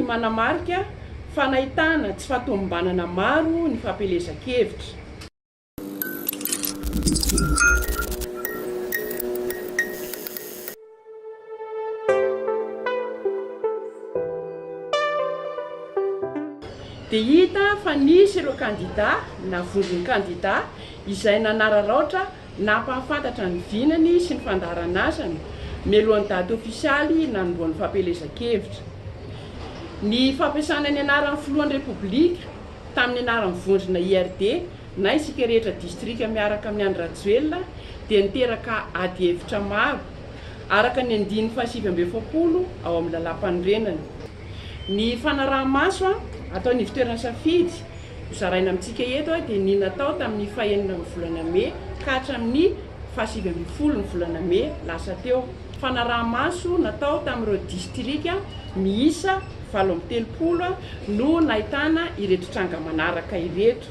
manamarika fanahitana tsy fahatombanana maro ny fampelezan-kevitra. Dia hita fa nisy ireo kandidà na vondron'ny kandidà izay nanararaotra nampahafantatra ny vinany sy ny fandaharan'asany mialohan'ny daty ofisialy nanomboan'ny fampelezan-kevitra. Ny fampiasana ny anaran'ny filohan'ny repoblika tamin'ny anaran'ny vondrona IRD na isika rehetra distrika miaraka amin'ny Andry Rajoelina dia niteraka ady hevitra maro araka ny andininy 720 ao amin'ny lalam-panorenana. Ny fanaraha-maso atao ny fitoerana safidy zaraina amintsika eto dia ny natao tamin'ny 9 volana May ka hatramin'ny 7 volana May lasa teo. Fanaraha-maso natao tamin'ireo distrika miisa 730 no nahitana ireto tranga manaraka ireto.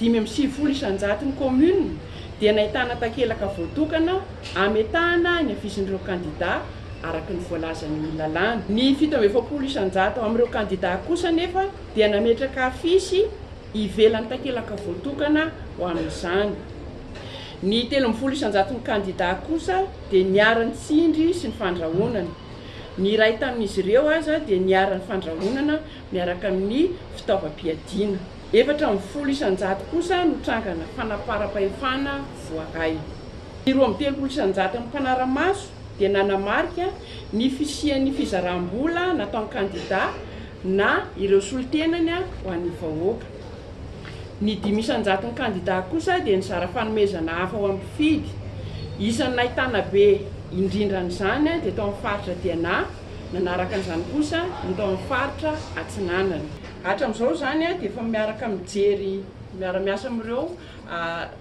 570 isan-jato ny commune dia nahitana takelaka voatokana ametahana ny afisin'ireo kandidà araka ny voalazan'ny lalàna. Ny 720 isan-jato amin'ireo kandidà kosa nefa dia nametraka afisy ivelan'ny takelaka voatokana ho amin'izany. Ny 30 isan-jato ny kandidà kosa dia niara-ny tsindry sy ny fandrahonana. Ny iray tamin'izy ireo aza dia niara-ny fandrahonana miaraka amin'ny fitaovam-piadiana. 410 isan-jato kosa no trangana fanaparam-pahefana voaray. Ny 30 isan-jato amin'ny mpanara-maso dia nanamarika ny fisian'ny fizaram-bola nataon'ny kandidà na ireo solitenany ho an'ny vahoaka. Ny 5 isan-jato ny kandidà kosa dia nizara fanomezana hafa ho amin'ny mpifidy. Isan'ny nahitana be indrindran'izany dia tao amin'ny faritra Diana, nanaraka an'izany kosa ny tao amin'ny faritra Atsinanana. Hatramin'izao zany dia efa miaraka mijery miara-miasa amin'ireo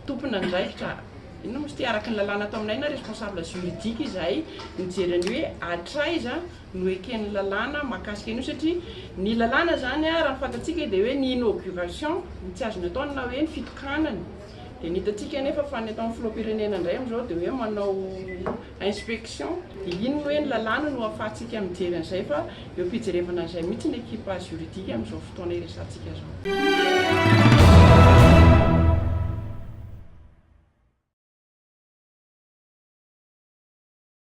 tompona andraikitra. Ino moa ty araka ny lalàna atao aminay na responsable juridique izay mijery ny hoe atraiza no eken'ny lalàna mahakasika an'io satria ny lalàna zany raha fantatsika dia hoe ny inauguration ny tsy azony atao na hoe ny fitokanana. Dia ny hitantsika nefa fa ny atao amin'ny filoham-pirenena indray amin'izao dia hoe manao inspection. Dia iny hoe ny lalàna no ahafahantsika mijery an'izay fa eo ampijerevana an'izay mihitsy ny ekipa juridique amin'izao fotoana iresantsika izao.